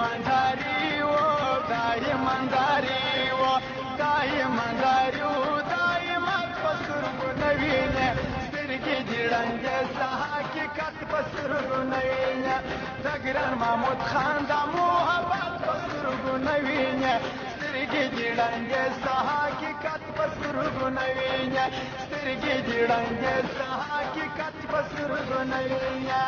دایمنداری و دایمنداری و دایمنداری و دایمت پسرگو نوینه سترگی جیرنگه حقیقت پسرگو نوینه دگران محمود خان دا محبت پسرگو نوینه سترگی جیرنگه حقیقت پسرگو نوینه سترگی جیرنگه حقیقت پسرگو نوینه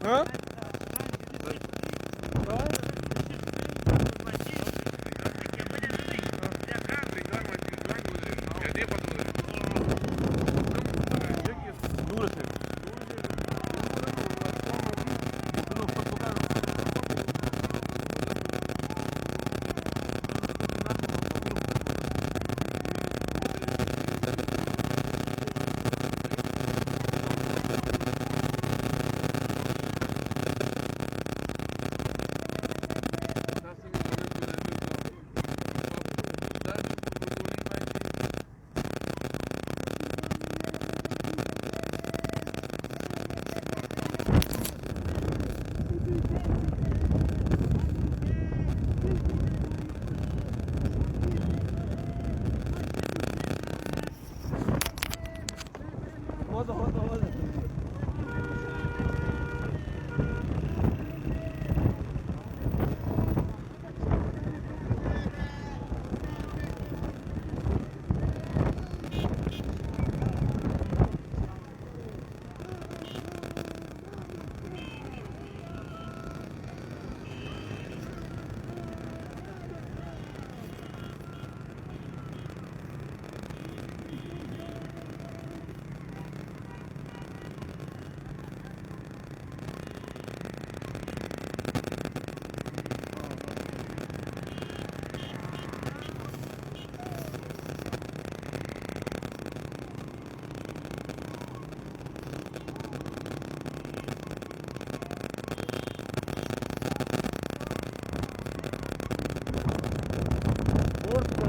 Hã? Roda.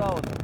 Graus.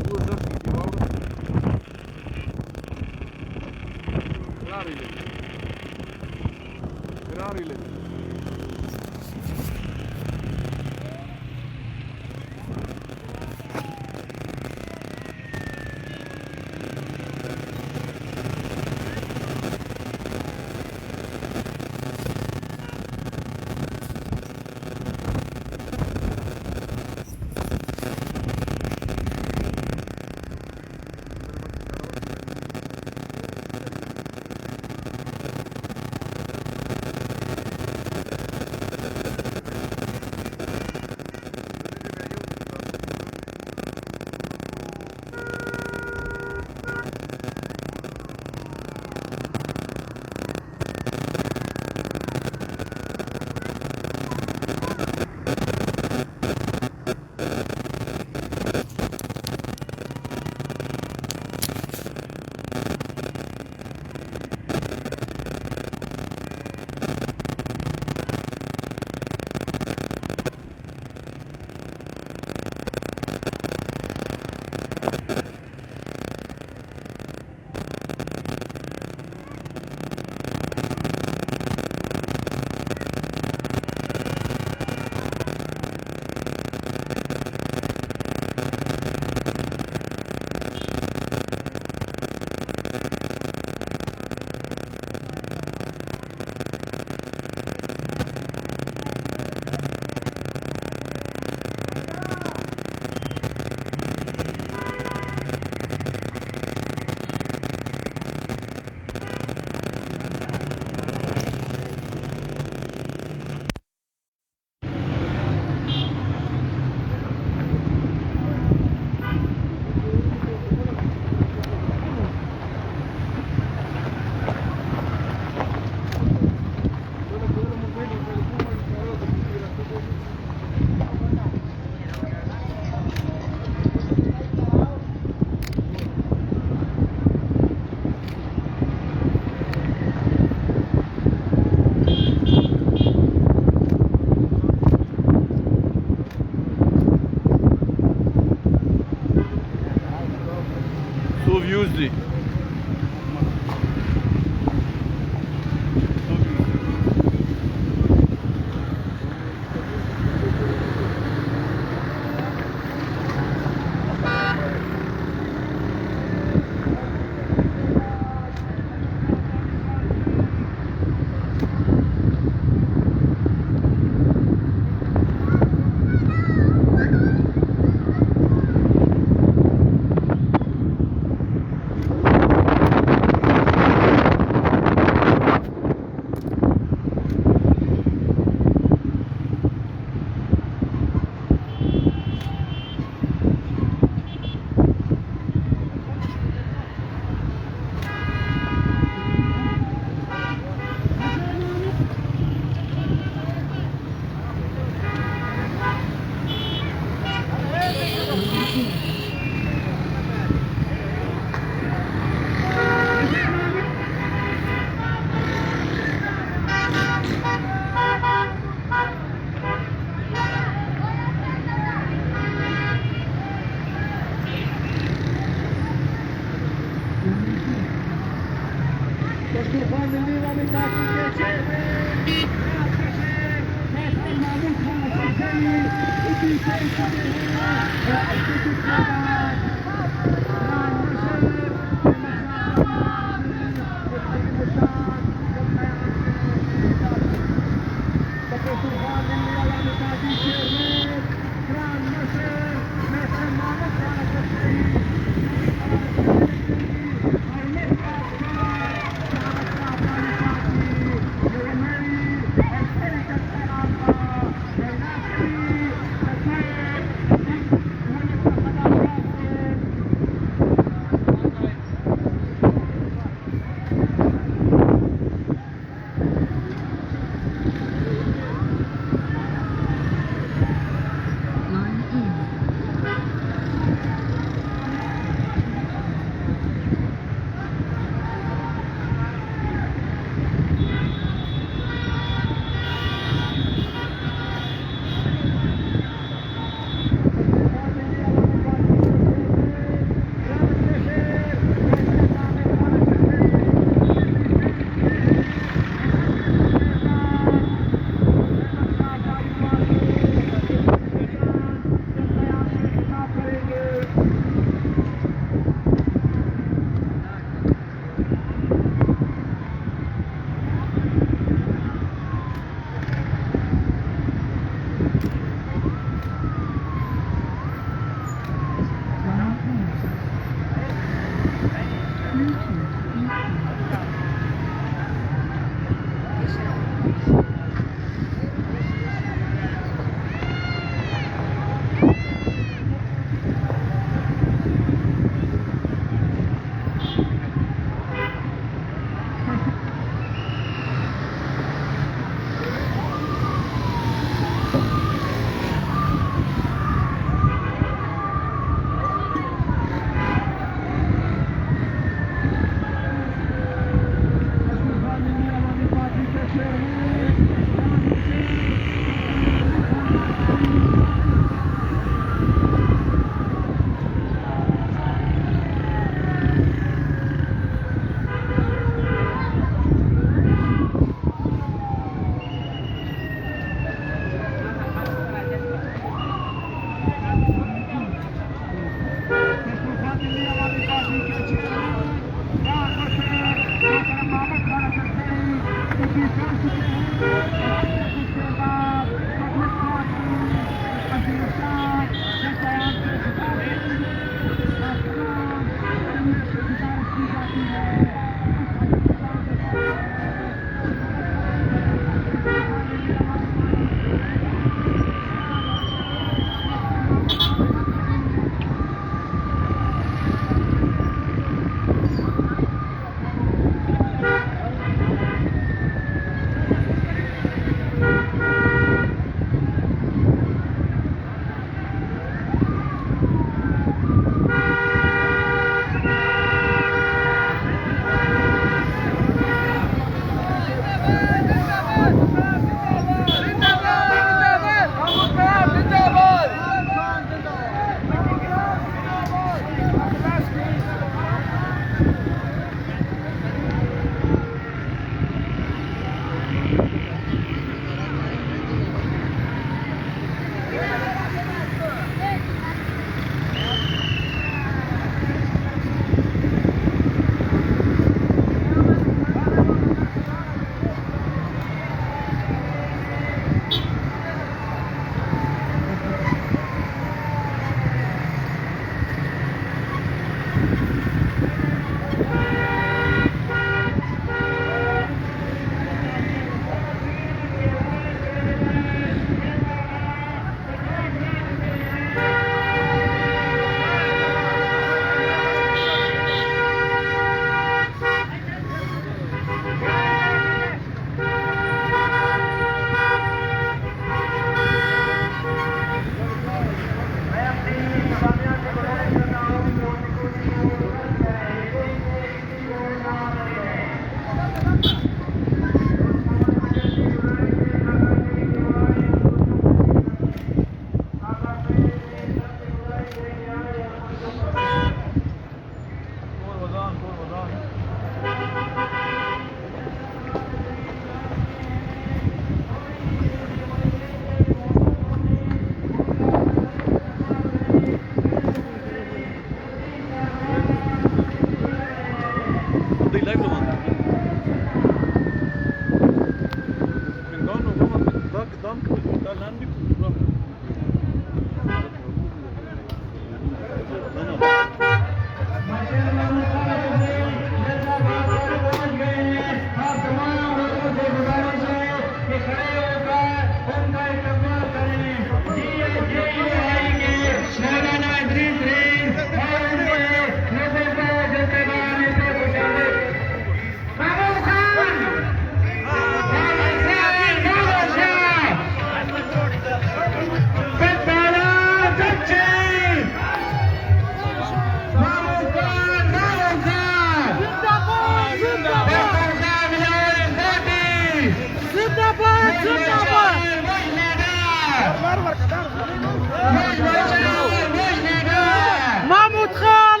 Mahmood Khan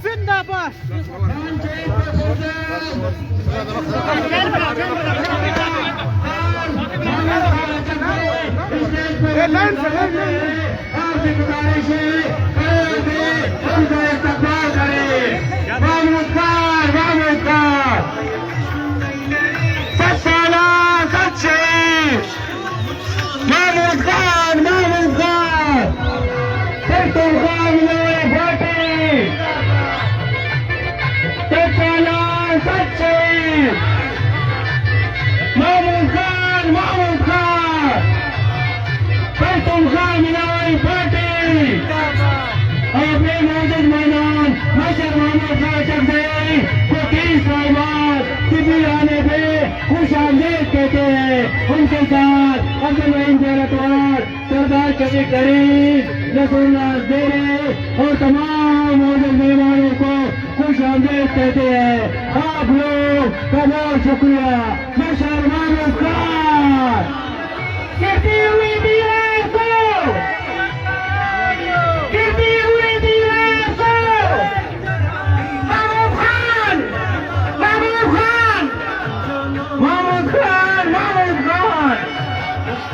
زندہ باد خوش آمدید کہتے ہیں ان کے ساتھ عبدالرحیم زیرتوار سردار شفیق قریب رسول اللہ زیرے اور تمام موجود مہمانوں کو خوش آمدید کہتے ہیں آپ لوگ کا بہت شکریہ مشہور محمود خان کہتی ہوئی دیوار کو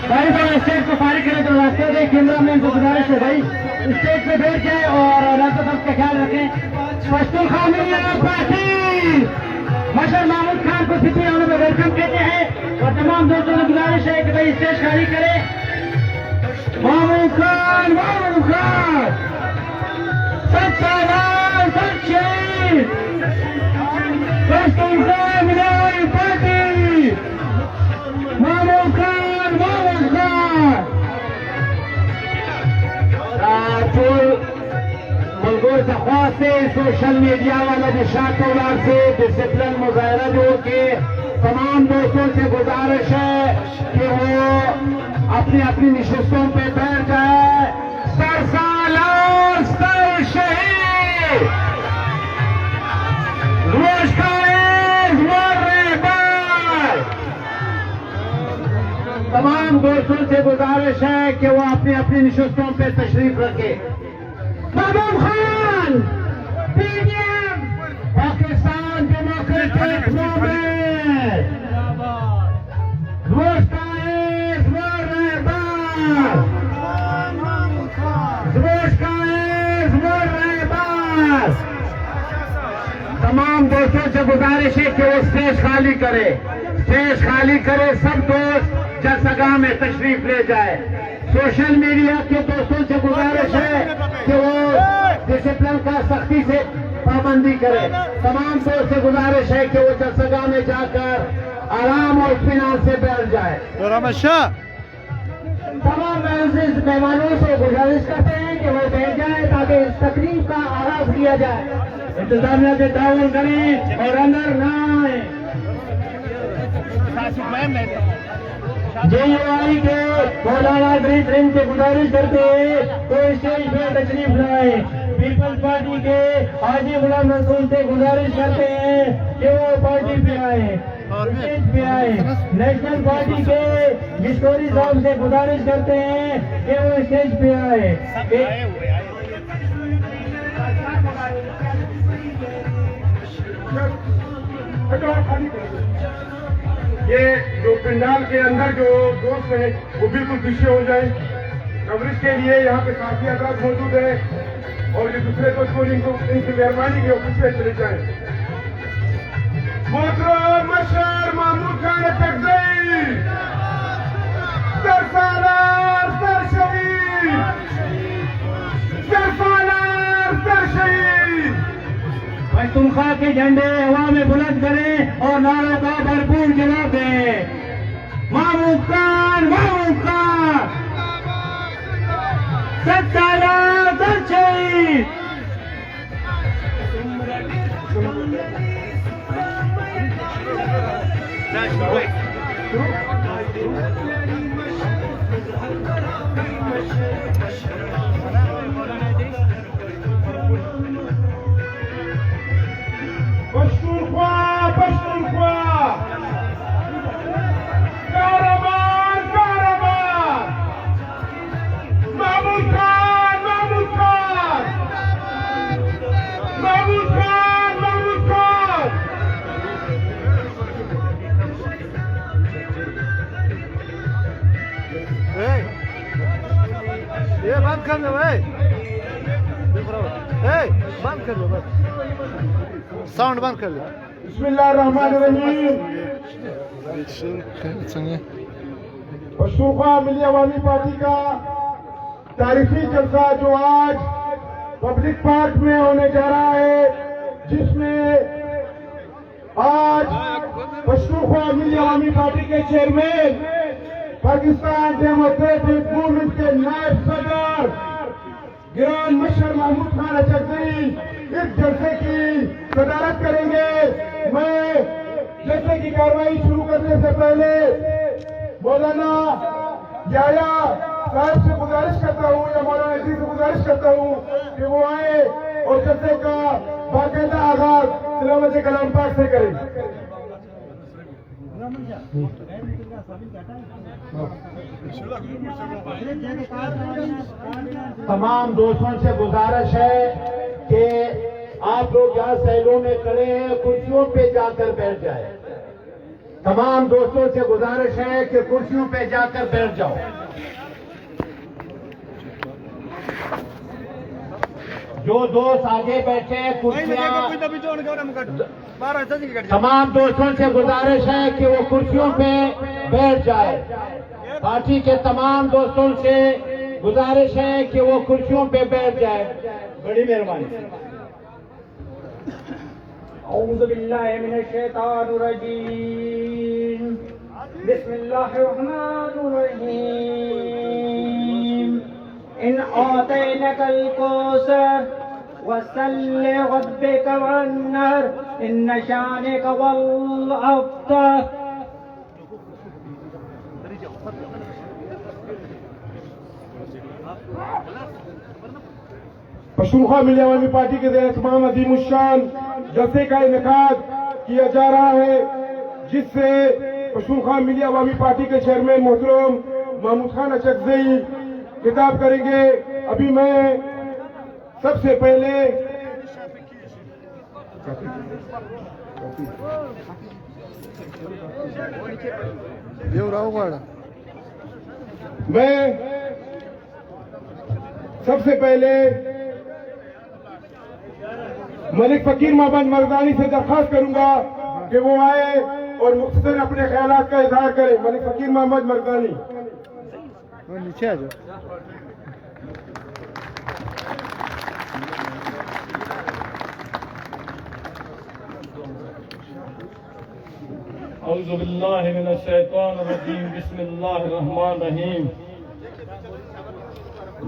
بھائی صاحب اسٹیج کو فارغ کرنے کا راستے دیں کیمرہ مین کو گزارش ہے بھائی اسٹیج پہ بیٹھ جائیں اور رابطہ سب کا خیال رکھیں پشتونخوا پارٹی مشہور محمود خان کو سپی آنے میں ویلکم کہتے ہیں اور تمام دوستوں کو گزارش ہے کہ بھائی اسٹیج خالی کریں محمود خان سچ سالار سچ شہید پشتونخوا ملاوی پارٹی محمود خان ملکوں سے خواہ سے سوشل میڈیا والا نشاط اولاد سے ڈسپلن مظاہرہ جو کہ تمام دوستوں سے گزارش ہے کہ وہ اپنی اپنی نشستوں پہ بیٹھ جائے سر سالار سر شہید روش تمام دوستوں سے گزارش ہے کہ وہ اپنی اپنی نشستوں پہ تشریف رکھے Mahmood Khan P D M Pakistan Democratic Movement تمام دوستوں سے گزارش ہے کہ وہ اسٹیج خالی کرے سب دوست جلسگاہ میں تشریف لے جائے سوشل میڈیا کے دوستوں سے گزارش ہے کہ وہ ڈسپلن کا سختی سے پابندی کرے تمام دوست سے گزارش ہے کہ وہ جلسگاہ میں جا کر آرام اور اطمینان سے بیٹھ جائے تمام مہمانوں سے گزارش کرتے ہیں کہ وہ بیٹھ جائیں تاکہ اس تقریب کا آغاز کیا جائے انتظامیہ سے تعاون کریں اور اندر نہ آئیں جے یو آئی کے مولانا ادریس رنگ سے گزارش کرتے ہیں تو اسٹیج پہ تشریف لائیں پیپلز پارٹی کے حاجی غلام رسول سے گزارش کرتے ہیں کہ وہ پارٹی پہ آئیں اسٹیج پہ آئیں نیشنل پارٹی کے مشکوری صاحب سے گزارش کرتے ہیں کہ وہ اسٹیج پہ آئیں یہ جو پنڈال کے اندر جو دوست ہیں وہ بالکل پیچھے ہو جائیں کوریج کے لیے یہاں پہ کافی افراد موجود ہیں اور یہ دوسرے دوست کو ان کی مہربانی کی پیچھے چلے جائیں محترم مشہور محمود خان تقدیر سر سالار سر شہید سر سالار سر شہید پشتونخوا کے جھنڈے ہوا میں بلند کریں اور نعروں کا بھرپور جواب دیں محمود خان سچ سالار سر شہید کر دو بس ساؤنڈ بند کر دو بسم اللہ الرحمن الرحیم پشتونخوا ملی عوامی پارٹی کا تاریخی جلسہ جو آج پبلک پارک میں ہونے جا رہا ہے، جس میں آج پشتونخوا ملی عوامی پارٹی کے چیئرمین، پاکستان ڈیموکریٹک موومنٹ کے نائب صدر گران مشر محمود خان اچکزئی اس جلسے کی صدارت کریں گے۔ میں جلسے کی کارروائی شروع کرنے سے پہلے مولانا یحییٰ صاحب سے گزارش کرتا ہوں یا مولانا عزیز سے گزارش کرتا ہوں کہ وہ آئے اور جلسے کا باقاعدہ آغاز تلاوت کلام پاک سے کریں۔ تمام دوستوں سے گزارش ہے کہ آپ لوگ جہاں سیلوں میں کھڑے ہیں کرسیوں پہ جا کر بیٹھ جائیں۔ تمام دوستوں سے گزارش ہے کہ کرسیوں پہ جا کر بیٹھ جاؤ۔ جو دوست آگے بیٹھے ہیں کرسیاں، تمام دوستوں سے گزارش ہے کہ وہ کرسیوں پہ بیٹھ جائے۔ پارٹی کے تمام دوستوں سے گزارش ہے کہ وہ کرسیوں پہ بیٹھ جائے۔ بڑی مہربانی۔ اعوذ باللہ من الشیطان الرجیم، بسم اللہ الرحمن الرحیم۔ ان اعطینک الکوثر وصل لربک وانحر ان شانک هو الابتر۔ پشتونخوا ملی عوامی پارٹی کے زیر تمام عظیم الشان جلسے کا انعقاد کیا جا رہا ہے، جس سے پشتونخوا ملی عوامی پارٹی کے چیئرمین محترم محمود خان اچکزئی خطاب کریں گے۔ ابھی میں سب سے پہلے ملک فقیر محمد مردانی سے درخواست کروں گا کہ وہ آئے اور مختصر اپنے خیالات کا اظہار کریں۔ ملک فقیر محمد مردانی۔ نیچے آ جاؤ۔ اعوذ باللہ من الشیطان الرجیم، بسم اللہ الرحمن الرحیم۔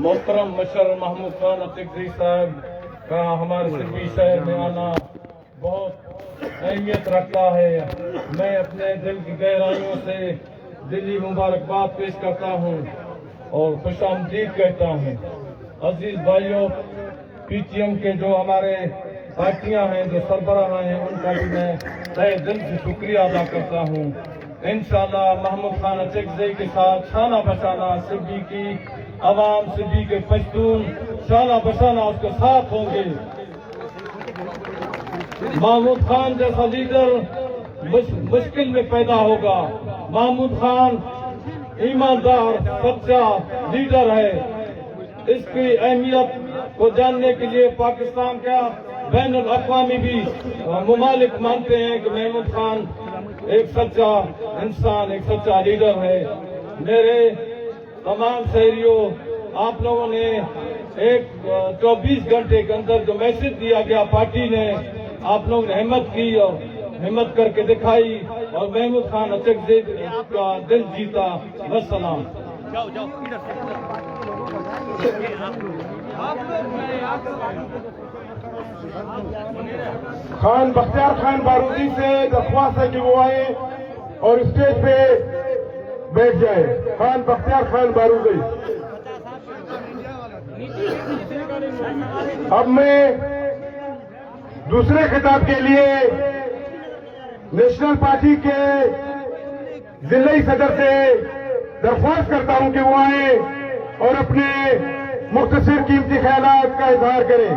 محترم مشر محمود خان اچکزئی صاحب کا ہمارے سربی شہر میں آنا بہت اہمیت رکھتا ہے۔ میں اپنے دل کی گہرائیوں سے دلی مبارکباد پیش کرتا ہوں اور خوش آمدید کہتا ہوں۔ عزیز بھائیوں، پی ٹی ایم کے جو ہمارے پارٹیاں ہیں، جو سربراہ ہیں، ان کا بھی میں تہہ دل سے شکریہ ادا کرتا ہوں۔ انشاءاللہ محمود خان اچکزئی کے ساتھ شانہ بشانہ سربی کی عوام، سربی کے پشتون شانہ بشانہ اس کے ساتھ ہوں گے۔ محمود خان جیسا لیڈر مشکل میں پیدا ہوگا۔ محمود خان ایماندار، سچا لیڈر ہے۔ اس کی اہمیت کو جاننے کے لیے پاکستان کا بین الاقوامی بھی ممالک مانتے ہیں کہ محمود خان ایک سچا انسان، ایک سچا لیڈر ہے۔ میرے تمام شہریوں، آپ لوگوں نے ایک 24 گھنٹے کے اندر جو میسج دیا گیا پارٹی نے، آپ لوگوں نے ہمت کی اور ہمت کر کے دکھائی اور محمود خان اچکزئی کا دل جیتا۔ والسلام۔ خان بختیار خان بارودی سے درخواست ہے کہ وہ آئے اور اسٹیج پہ بیٹھ جائے۔ خان بختیار خان بارودی۔ اب میں دوسرے خطاب کے لیے نیشنل پارٹی کے ضلعی صدر سے درخواست کرتا ہوں کہ وہ آئے اور اپنے مختصر قیمتی خیالات کا اظہار کریں۔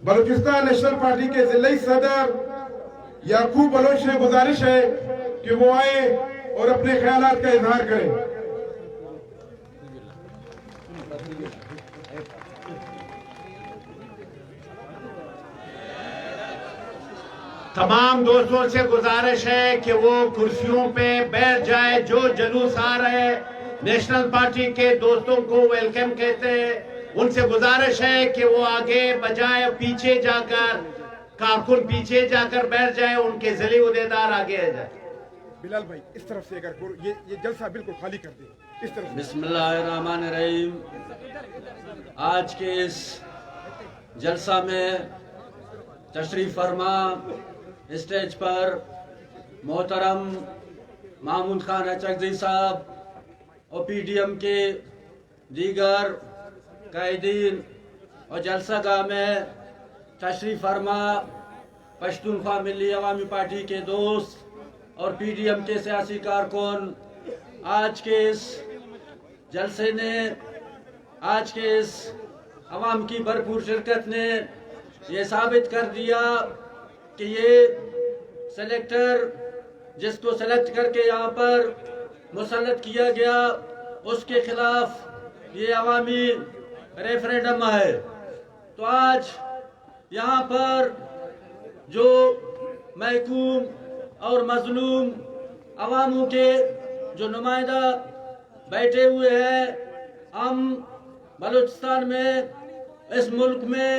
बलूचिस्तान नेशनल पार्टी के जिले सदर याकूब बलोच से गुजारिश है कि वो आए और अपने ख्यालात का इजहार करें। तमाम दोस्तों से गुजारिश है कि वो कुर्सियों पे बैठ जाए। जो जुलूस आ रहे नेशनल पार्टी के दोस्तों को वेलकम कहते हैं, उनसे गुजारिश है कि वो आगे बजाय पीछे जाकर कारकुन पीछे जाकर बैठ जाए, उनके जिले उहदेदार आगे आ जाए। बिलाल भाई इस तरफ से अगर ये जलसा बिल्कुल खाली कर दे, इस तरफ। बिस्मिल्लाहिर्रहमानिर्रहीम। आज के इस जलसा में तशरीफ फरमा स्टेज पर मोहतरम महमूद खान अचकज़ई साहब और PDM के दीगर कायदीन और जलसागाह में तशरीफ फरमा पश्तूनख्वा मिली अवामी पार्टी के दोस्त और PDM के सियासी कारकुन। आज के इस जलसे ने, आज के इस अवाम की भरपूर शिरकत ने ये साबित कर दिया कि ये सेलेक्टर जिसको सेलेक्ट करके यहाँ पर मुसल्लत किया गया, उसके खिलाफ ये अवामी रेफरेंडम है। तो आज यहाँ पर जो महकूम और मजलूम अवामों के जो नुमाइंदा बैठे हुए हैं, हम बलूचिस्तान में, इस मुल्क में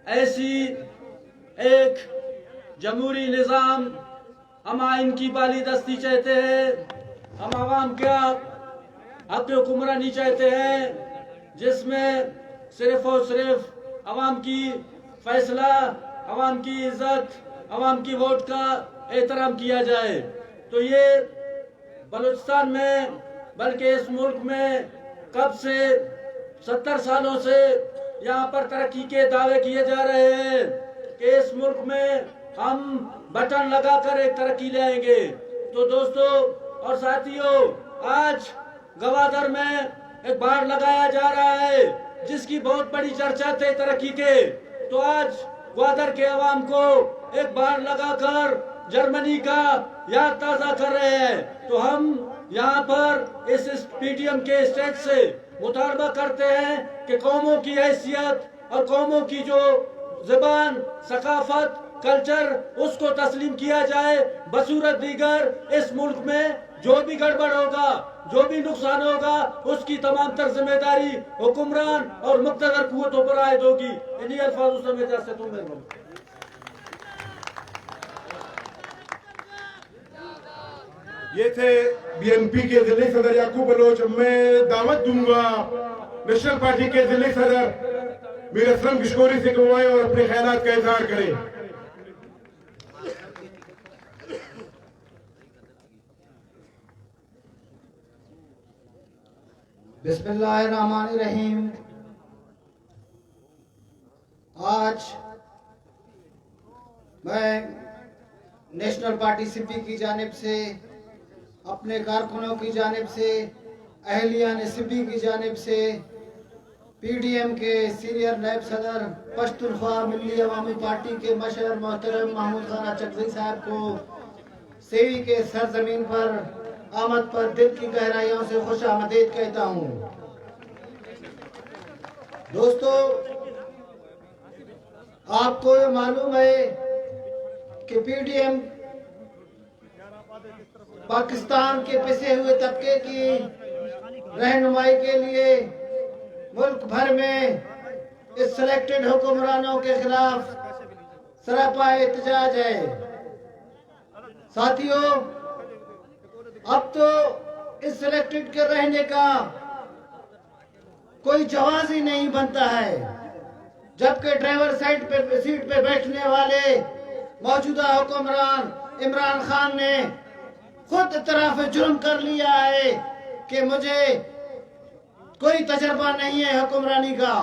ऐसी एक जमहूरी निज़ाम, हम आइन की बालिदस्ती चाहते हैं। हम आवाम का हक हुक्मरानी चाहते हैं जिसमें सिर्फ और सिर्फ आवाम की फैसला, आवाम की इज्जत, आवाम की वोट का एहतराम किया जाए। तो ये बलूचिस्तान में, बल्कि इस मुल्क में कब से 70 सालों से यहाँ पर तरक्की के दावे किए जा रहे हैं कि इस मुल्क में हम बटन लगाकर एक तरक्की ले आएंगे। तो दोस्तों और साथियों, आज गवादर में एक बाड़ लगाया जा रहा है जिसकी बहुत बड़ी चर्चा थी तरक्की के। तो आज ग्वादर के अवाम को एक बाड़ लगाकर जर्मनी का याद ताज़ा कर रहे हैं। तो हम यहाँ पर इस PDM के स्टेज से मुतालबा करते हैं कि कौमों की हैसियत और कौमों की जो ज़बान, सकाफत, कल्चर, उसको तस्लीम किया जाए। बसूरत दीगर इस मुल्क में जो भी गड़बड़ होगा, जो भी नुकसान होगा, उसकी तमाम तर जिम्मेदारी हुक्मरान और मुक़्तदर कुव्वतों पर आयद होगी। इन्हीं अल्फाजों से मैं इजाज़त हूं। मेहरबानी। ये थे BNP के जिले सदर याकूब बलोच। मैं दावत दूंगा नेशनल पार्टी के जिले सदर मीर असलम किशकोरी से कि वो आए और अपने ख्यालात का इजहार करें। बिस्मिल्लाहिर्रहमानिर्रहीम। आज मैं नेशनल पार्टी सिब्बी की जानिब से, अपने कारकुनों की जानिब से, अहलियान सिब्बी की जानिब से, PDM के सीनियर नायब सदर पश्तूनख्वा मिली अवामी पार्टी के मशहूर मोहतरम महमूद खान अचकज़ई साहब को सेवी के सरजमीन पर आमद पर दिल की गहराइयों से खुश आमदीद कहता हूँ। दोस्तों, आपको ये मालूम है कि PDM पाकिस्तान के पिसे हुए तबके की रहनुमाई के लिए मुल्क भर में इस सिलेक्टेड हुक्मरानों के खिलाफ सरापा एहतजाज है। साथियों, अब तो इस सिलेक्टेड के रहने का कोई जवाब ही नहीं बनता है, जबकि ड्राइवर सीट पे बैठने वाले मौजूदा हुक्मरान इमरान खान ने खुद इतराफ जुर्म कर लिया है कि मुझे कोई तजर्बा नहीं है हुक्मरानी का।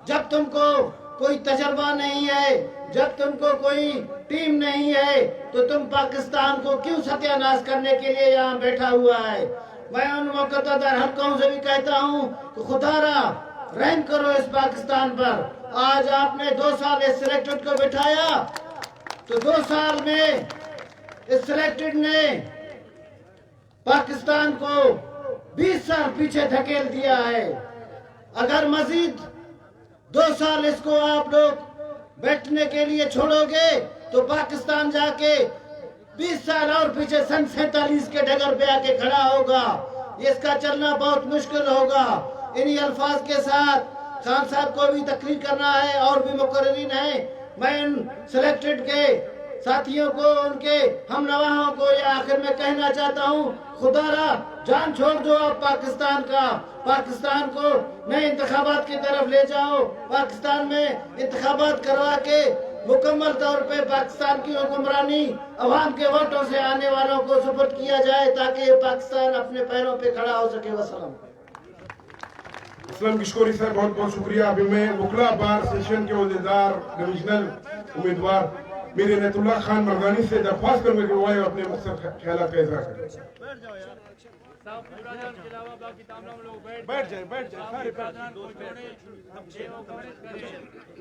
जब तुमको कोई तजर्बा नहीं है, जब तुमको कोई टीम नहीं है, तो तुम पाकिस्तान को क्यों सत्यानाश करने के लिए यहाँ बैठा हुआ है। मैं उन मुक़द्दर हल्कों से भी कहता हूँ कि खुदारा रहम करो इस पाकिस्तान पर। आज आपने 2 साल इस सिलेक्टेड को बिठाया, तो 2 साल में इस सिलेक्टेड ने पाकिस्तान को 20 साल पीछे धकेल दिया है। अगर मजीद 2 साल इसको आप लोग बैठने के लिए छोड़ोगे तो पाकिस्तान जाके 20 साल और पीछे सन 47 के डगर पे आके खड़ा होगा। इसका चलना बहुत मुश्किल होगा। इन्हीं अल्फाज के साथ खान साहब को भी तकरीर करना है और भी मुकर्रीन है। मैं इन सिलेक्टेड के साथियों को, उनके हम नवाहों को ये आखिर में कहना चाहता हूँ, खुदारा जान छोड़ दो आप पाकिस्तान का। पाकिस्तान को नए इंतखाबात की तरफ ले जाओ। पाकिस्तान में इंतखाबात करवा के मुकम्मल तौर पे पाकिस्तान की हुक्मरानी अवाम के वोटों से आने वालों को सुपुर्द किया जाए ताकि ये पाकिस्तान अपने पैरों पे खड़ा हो सके। वसलम। इस्लाम किशोरी सर, बहुत बहुत शुक्रिया। अभी मैं वकला बार सेशन के उम्मीदवार डिविजनल उम्मीदवार मेरे नेतुल्लाह खान मर्दानी से दरख्वास्त करूंगा कि वो अपने मुख्तसर ख्यालात का इजहार करें। बैठ जाए सारे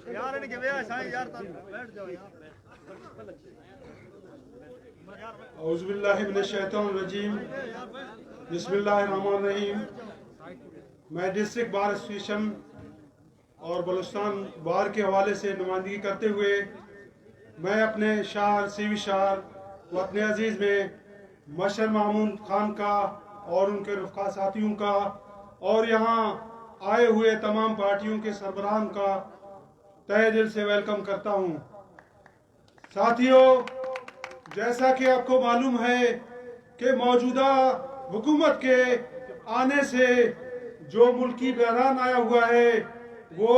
यार इनके वे साईं यार बैठ जाओ औज़ु बिल्लाहि मिनश शैतानिर रजीम, बिस्मिल्लाहिर रहमानिर रहीम। मैं डिस्ट्रिक्ट बार एसोसिएशन और बलूचिस्तान बार के हवाले से नुमाइंदगी करते हुए मैं अपने शार सीवी शार वतन अजीज़ में मशर महमूद खान का और उनके रफ़्क़ा साथियों का और यहाँ आए हुए तमाम पार्टियों के सरबराहान का तहे दिल से वेलकम करता हूँ। साथियों, जैसा कि आपको मालूम है कि मौजूदा हुकूमत के आने से जो मुल्की बहरान आया हुआ है वो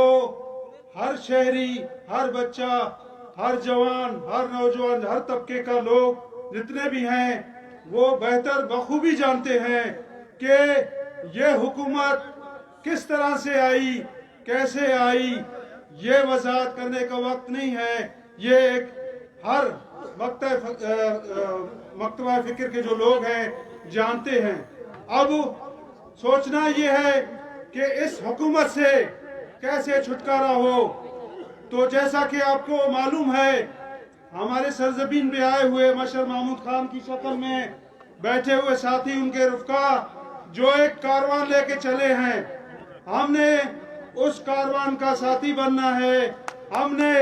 हर शहरी, हर बच्चा, हर जवान, हर नौजवान, हर तबके का लोग जितने भी हैं वो बेहतर बखूबी जानते हैं कि ये हुकूमत किस तरह से आई, कैसे आई। ये वजाहत करने का वक्त नहीं है। ये एक हर मकतबा फिक्र के जो लोग हैं जानते हैं। अब सोचना ये है कि इस हुकूमत से कैसे छुटकारा हो। तो जैसा कि आपको मालूम है, हमारे सरजमीन पे आए हुए मशर महमूद खान की शक्ल में बैठे हुए साथी, उनके रुफ़क़ा जो एक कारवान लेके चले हैं, हमने उस कारवान का साथी बनना है। हमने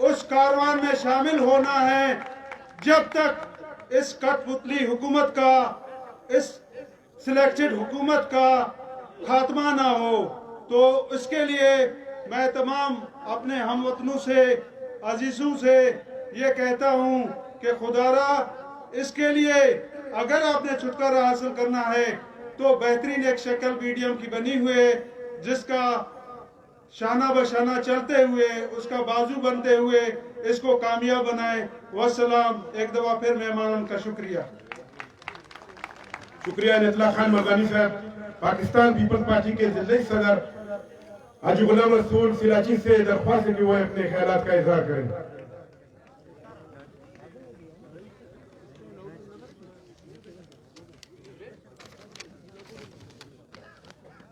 उस कारवान में शामिल होना है जब तक इस कठपुतली हुकूमत का, इस सिलेक्टेड हुकूमत का खात्मा ना हो। तो इसके लिए मैं तमाम अपने हमवतनों से, अजीजों से ये कहता हूँ कि खुदारा इसके लिए अगर आपने छुटकारा हासिल करना है तो बेहतरीन एक शक्ल मीडियम की बनी हुई जिसका शाना बशाना चलते हुए, उसका बाजू बनते हुए इसको कामयाब बनाए। वस्सलाम। एक दफा फिर मेहमानों का शुक्रिया। शुक्रिया नेतुल्लाह खान मर्दानी साहब। पाकिस्तान पीपल्स पार्टी के जिले सदर हाजी गुलाम रसूल सिराजी से दरख्वास्त है कि वो अपने ख्यालात का इजहार करें।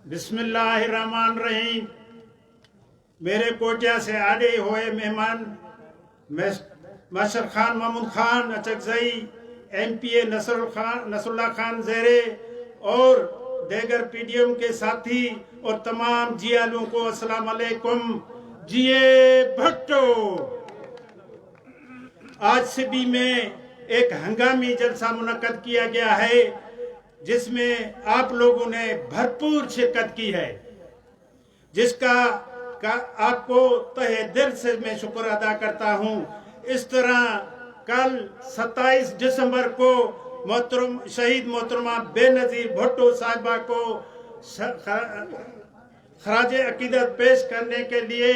बिस्मिल्लाहिर्रहमानिर्रहीम। मेरे कोटिया से आए हुए मेहमान मशर खान महमूद खान अचकजई, MPA नसरुल्लाह खान ज़ेरे और देगर PDM के साथी और तमाम जियालों को अस्सलाम अलैकुम। जिए भट्टो। आज सिबी में एक हंगामी जलसा मुनक्कद किया गया है जिसमें आप लोगों ने भरपूर शिरकत की है, जिसका आपको तहे दिल से मैं शुक्र अदा करता हूं। इस तरह कल 27 दिसंबर को शहीद मोहतरमा बेनज़ीर भुट्टो साहिबा को खराज अकीदत पेश करने के लिए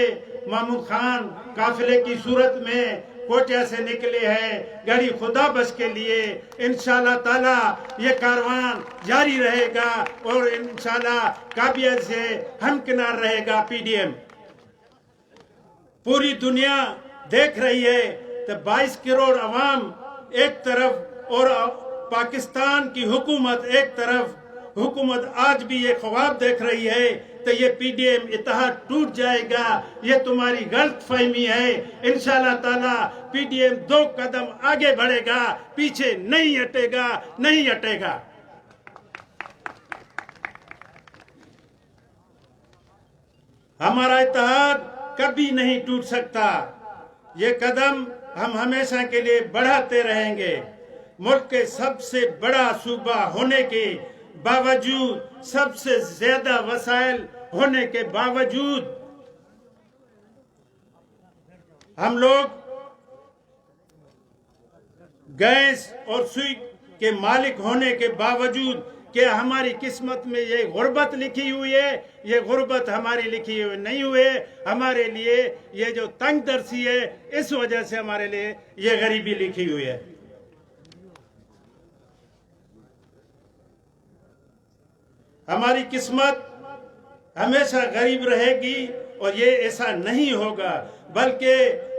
महमूद खान काफिले की सूरत में कोटिया से निकले हैं। गड़ी खुदा बस के लिए इंशाल्लाह ताला ये कारवान जारी रहेगा और इंशाल्लाह काबियत से हमकिनार रहेगा। PDM पूरी दुनिया देख रही है तो 22 करोड़ अवाम एक तरफ और पाकिस्तान की हुकूमत एक तरफ, हुकूमत आज भी ये ख्वाब देख रही है तो ये पीडीएम इत्तेहाद टूट जाएगा, ये तुम्हारी गलत फहमी है। इंशाअल्लाह ताला पीडीएम 2 कदम आगे बढ़ेगा, पीछे नहीं हटेगा, नहीं हटेगा। हमारा इत्तेहाद कभी नहीं टूट सकता। ये कदम हम हमेशा के लिए बढ़ाते रहेंगे। मुल्क के सबसे बड़ा सूबा होने के बावजूद, सबसे ज्यादा वसाइल होने के बावजूद, हम लोग गैस और सुई के मालिक होने के बावजूद कि हमारी किस्मत में ये गुर्बत लिखी हुई है, ये गुर्बत हमारी लिखी हुई नहीं हुई है। हमारे लिए ये जो तंग दर्शी है, इस वजह से हमारे लिए ये गरीबी लिखी हुई है। हमारी किस्मत हमेशा गरीब रहेगी और ये ऐसा नहीं होगा, बल्कि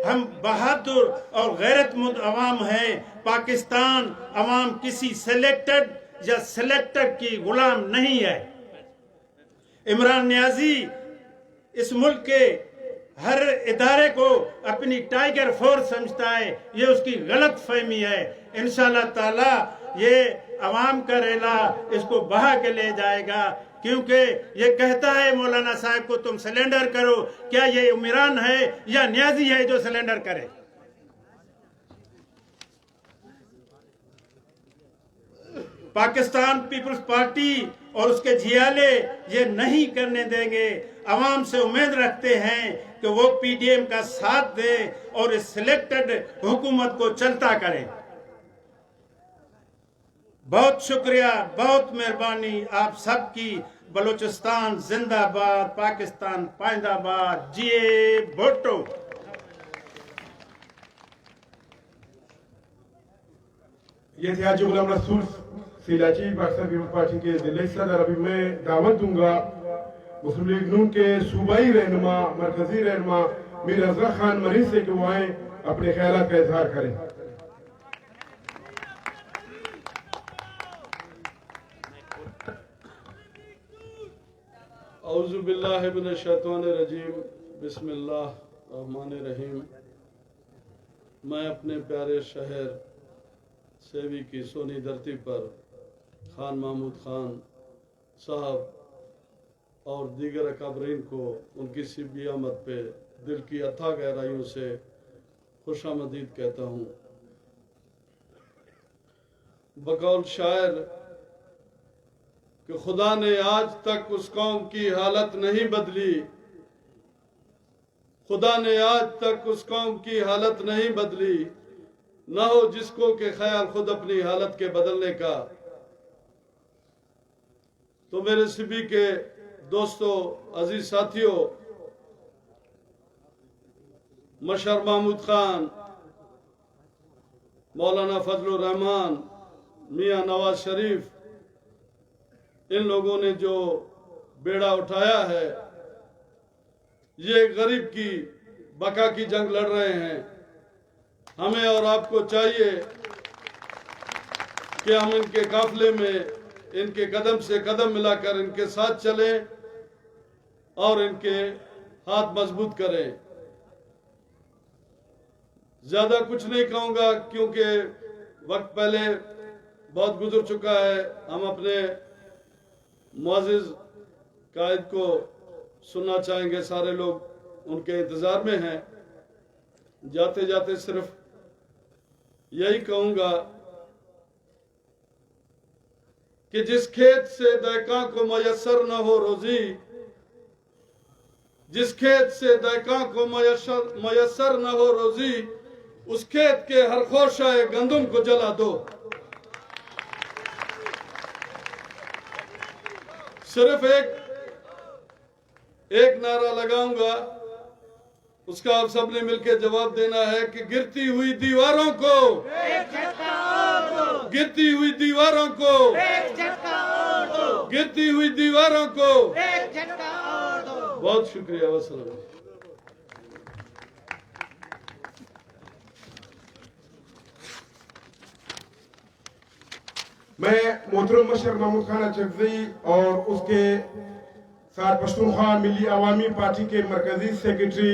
हम बहादुर और गैरतमंद अवाम हैं। पाकिस्तान अवाम किसी सिलेक्टेड या सिलेक्टेड की गुलाम नहीं है। इमरान नियाजी इस मुल्क के हर इदारे को अपनी टाइगर फोर्स समझता है, ये उसकी गलत फहमी है। इंशाअल्लाह ताला ये अवाम का रेला इसको बहा के ले जाएगा, क्योंकि ये कहता है मौलाना साहब को तुम सिलेंडर करो। क्या ये इमरान है या नियाजी है जो सिलेंडर करे? पाकिस्तान पीपल्स पार्टी और उसके झियाले ये नहीं करने देंगे। अवाम से उम्मीद रखते हैं कि वो पीडीएम का साथ दे और इस सिलेक्टेड हुकूमत को चलता करें। बहुत शुक्रिया, बहुत मेहरबानी आप सबकी। बलूचिस्तान जिंदाबाद, पाकिस्तान पाइंदाबाद, जिए भुट्टो। ये थे हाजी गुलाम रसूल सिलाची पाकिस्तान पीपल्स पार्टी के जिले सदर। अभी मैं दावत दूंगा मुस्लिम लीग नून के सूबाई रहनुमा, मरकजी रहनुमा मीर अजरा खान मरीज से कि वो आए अपने ख्यालात का इजहार करें। औज़ु बिल्लाहि मिनश शैतानिर रजीम, बिस्मिल्लाह रहमानिर रहीम। मैं अपने प्यारे शहर सेवी की सोनी धरती पर खान महमूद खान साहब और दीगर अकाबरीन को उनकी सिबी आमद पे दिल की अथाह गहराइयों से खुशामदीद कहता हूँ। बकौल शायर कि खुदा ने आज तक उस कौम की हालत नहीं बदली, खुदा ने आज तक उस कौम की हालत नहीं बदली, न हो जिसको के ख्याल खुद अपनी हालत के बदलने का। तो मेरे सिबी के दोस्तों, अजीज साथियों, मशर महमूद खान, मौलाना फजलुर रहमान, मियां नवाज शरीफ, इन लोगों ने जो बेड़ा उठाया है, ये गरीब की बका की जंग लड़ रहे हैं। हमें और आपको चाहिए कि हम इनके काफिले में, इनके कदम से कदम मिलाकर इनके साथ चलें और इनके हाथ मजबूत करें। ज्यादा कुछ नहीं कहूंगा क्योंकि वक्त पहले बहुत गुजर चुका है। हम अपने मुअज़्ज़िज़ कायद को सुनना चाहेंगे। सारे लोग उनके इंतजार में हैं। जाते जाते सिर्फ यही कहूंगा कि जिस खेत से दहका को मयसर न हो रोजी, जिस खेत से दहका को मयसर न हो रोजी, उस खेत के हर खोशाए गंदम को जला दो। सिर्फ एक नारा लगाऊंगा, उसका आप सबने मिलकर जवाब देना है कि गिरती हुई दीवारों को, गिरती हुई दीवारों को, गिरती हुई दीवारों को। बहुत शुक्रिया। वसल्लम। मैं मोहतरम मशर महमूद खान अचकज़ई और उसके साथ पश्तूनख्वा मिली अवामी पार्टी के मरकजी सेक्रेटरी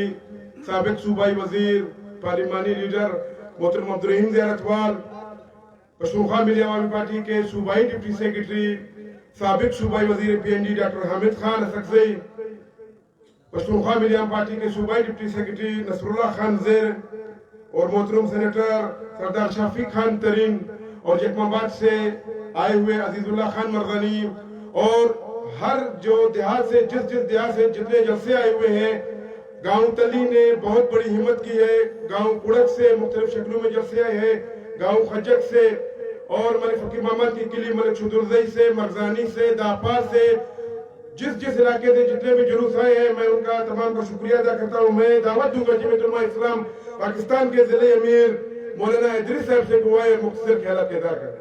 साबिक सूबाई वजीर पार्लिमानी लीडर मोहतरम अब्दुर्रहीम ज़ियारतवाल, पश्तूनख्वा मिली अवामी पार्टी के सूबाई डिप्टी सेक्रेटरी साबिक सूबाई वजीर PND डॉक्टर हामिद खान अचकज़ई, पश्तूनख्वा मिली अवामी पार्टी के सूबाई डिप्टी सेक्रेटरी नसरुल्लाह खान ज़ेर और मोहतरम सेनेटर सरदार शफीक खान तरीन और जकमाबाद से आए हुए अजीजुल्लाह खान मर्दानी और हर जो देहात से जिस देहात से जितने जलसे आए हुए हैं, गांव तली ने बहुत बड़ी हिम्मत की है। गांव कुड़क से मुख्तलिफ शक्लों में जलसे आए हैं, गांव खजक से और मलिक फकीर मोहम्मद की किली मलिक शुदुरजई से, मरजानी से, दापा से, जिस इलाके से जितने भी जुलूस आए हैं, मैं उनका तमाम का शुक्रिया अदा करता हूँ। मैं दावत दूंगा जमीयत उलमा इस्लाम पाकिस्तान के जिले अमीर मौलाना इदरीस साहब से दुआए मुख्तसर ख्यालात अदा करें।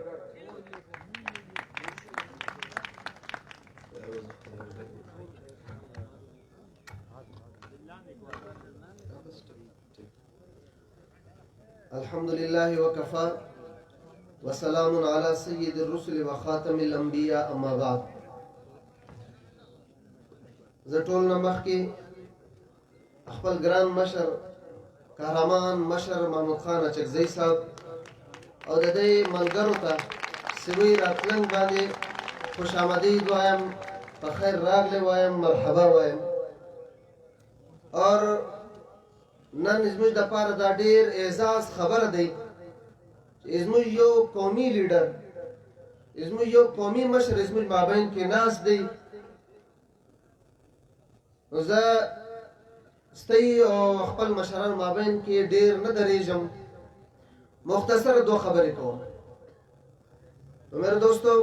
अल्हम्दुलिल्लाहि व कफ़ा व सलामुन अला सय्यिदिर रुसुल व खातमिल अंबिया अम्मा बाद। ज़टोल नमख की अखपल ग्रान मशर कहरामान मशर महमूद खान अचकज़ई साहब और ददे मलगरों का सिवी रातलंग बांधे खुश आमदीद वायम बखैर रागले वायम मरहबा वायम और नन इज़मुज दपार दा डेर एजाज खबर दई इज़मुज यो कौमी लीडर इज़मुज यो कौमी मशर इज़मुज माबैन के नास दई उज़ा स्ती और अखपल मशरान माबैन के डेर न दरेजम मुख्तसर दो खबरें को। तो मेरे दोस्तों,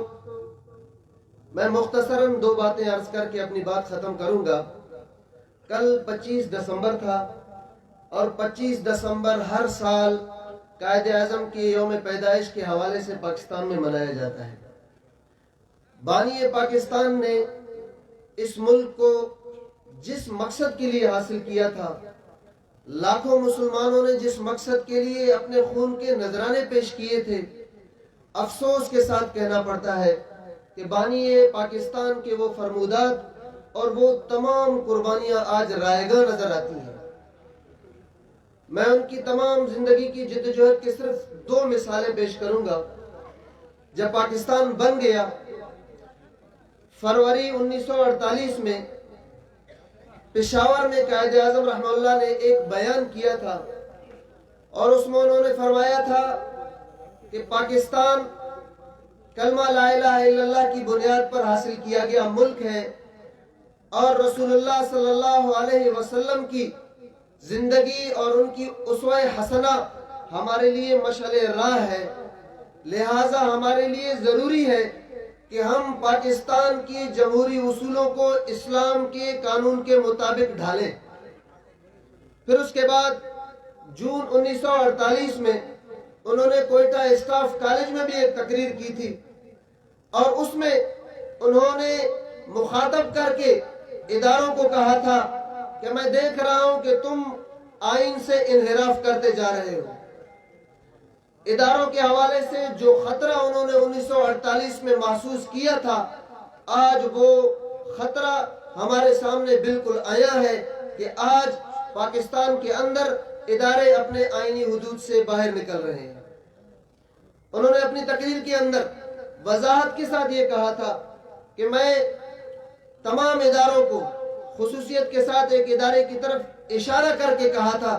मैं मुख्तसरन दो बातें अर्ज करके अपनी बात खत्म करूंगा। कल 25 दिसंबर था और 25 दिसंबर हर साल कायदे आज़म के यौम पैदाइश के हवाले से पाकिस्तान में मनाया जाता है। बानी पाकिस्तान ने इस मुल्क को जिस मकसद के लिए हासिल किया था, लाखों मुसलमानों ने जिस मकसद के लिए अपने खून के नजराने पेश किए थे, अफसोस के साथ कहना पड़ता है कि बानी पाकिस्तान के वो फरमूदात और वो तमाम कुर्बानियां आज रायगा नजर आती हैं। मैं उनकी तमाम जिंदगी की जिद्दोजहद की सिर्फ दो मिसालें पेश करूंगा। जब पाकिस्तान बन गया, फरवरी 1948 में पेशावर में कायदे आज़म रहमतुल्लाह ने एक बयान किया था और उसमें उन्होंने फरमाया था कि पाकिस्तान कलमा ला इलाहा इल्लल्लाह की बुनियाद पर हासिल किया गया मुल्क है और रसूलुल्लाह सल्लल्लाहु अलैहि वसल्लम की जिंदगी और उनकी उसवा हसना हमारे लिए मशअले राह है। लिहाजा हमारे लिए जरूरी है कि हम पाकिस्तान की जमहूरी उसूलों को इस्लाम के कानून के मुताबिक ढालें। फिर उसके बाद जून 1948 में उन्होंने कोयटा स्टाफ कॉलेज में भी एक तकरीर की थी और उसमें उन्होंने मुखातब करके इदारों को कहा था कि मैं देख रहा हूं कि तुम आइन से इनहिराफ करते जा रहे हो। इदारों के हवाले से जो खतरा उन्होंने 1948 में महसूस किया था, आज वो खतरा हमारे सामने बिल्कुल आया है कि आज पाकिस्तान के अंदर इदारे अपने आईनी हुदूद से बाहर निकल रहे हैं। उन्होंने अपनी तकरीर के अंदर वजाहत के साथ ये कहा था कि मैं तमाम इदारों को खुसूसियत के साथ एक इदारे की तरफ इशारा करके कहा था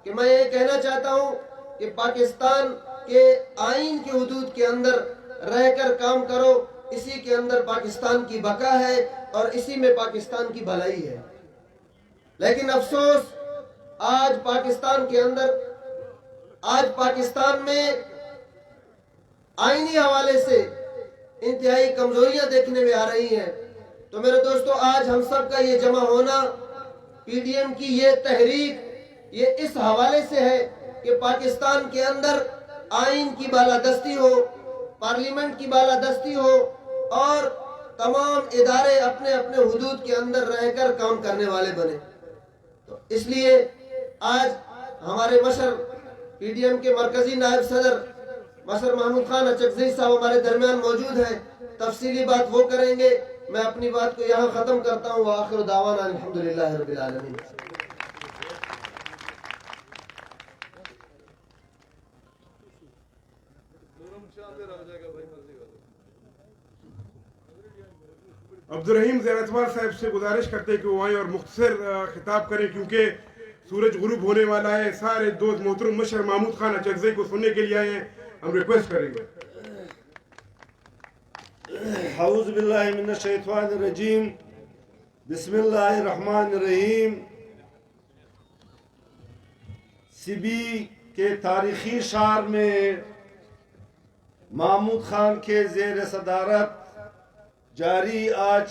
कि मैं ये कहना चाहता हूं कि पाकिस्तान के आइन के हुदूद के अंदर रहकर काम करो, इसी के अंदर पाकिस्तान की बका है और इसी में पाकिस्तान की भलाई है। लेकिन अफसोस आज पाकिस्तान के अंदर, आज पाकिस्तान में आईनी हवाले से इंतहाई कमजोरियां देखने में आ रही हैं। तो मेरे दोस्तों, आज हम सब का ये जमा होना, PDM की ये तहरीक, ये इस हवाले से है कि पाकिस्तान के अंदर आइन की बालादस्ती हो, पार्लियामेंट की बालादस्ती हो और तमाम इदारे अपने अपने हुदूद के अंदर रहकर काम करने वाले बने। तो इसलिए आज हमारे मशर PDM के मरकजी नायब सदर مصر محمود خان اچکزئی صاحب ہمارے درمیان موجود ہیں، تفصیلی بات وہ کریں گے. میں اپنی بات کو یہاں ختم کرتا ہوں. وآخر دعوانا الحمدللہ رب العالمین. عبدالرحیم زیراتوار صاحب سے گزارش کرتے کہ وہ آئیں اور مختصر خطاب کریں، کیونکہ سورج غروب ہونے والا ہے. سارے دوست محترم مشر محمود خان اچکزئی کو سننے کے لیے آئے ہیں. ہم ریکویسٹ کریں گے. اعوذ باللہ من الشیطان الرجیم، بسم اللہ الرحمن الرحیم. سبی کے تاریخی شہر میں محمود خان کے زیر صدارت جاری آج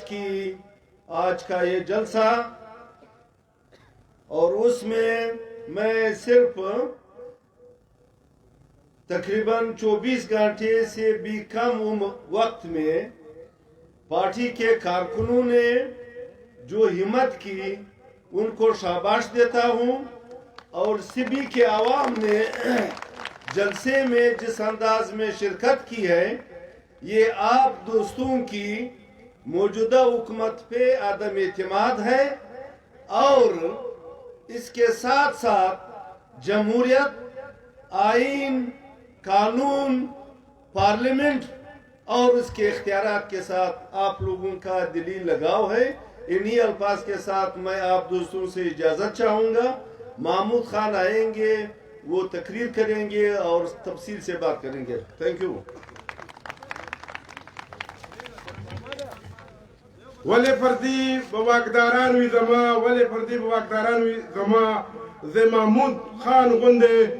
کا یہ جلسہ، اور اس میں صرف تقریباً 24 گھنٹے سے بھی کم وقت میں پارٹی کے کارکنوں نے جو ہمت کی ان کو شاباش دیتا ہوں، اور سبی کے عوام نے جلسے میں جس انداز میں شرکت کی ہے، یہ آپ دوستوں کی موجودہ حکومت پہ عدم اعتماد ہے، اور اس کے ساتھ ساتھ جمہوریت، آئین، قانون، پارلیمنٹ اور اس کے اختیارات کے ساتھ آپ لوگوں کا دلی لگاؤ ہے. انہی الفاظ کے ساتھ میں آپ دوستوں سے اجازت چاہوں گا. محمود خان آئیں گے، وہ تقریر کریں گے اور تفصیل سے بات کریں گے. Thank you. ولی فردی بواقدارانوی زما، ولی فردی بواقدارانوی زما، زی محمود خان غندے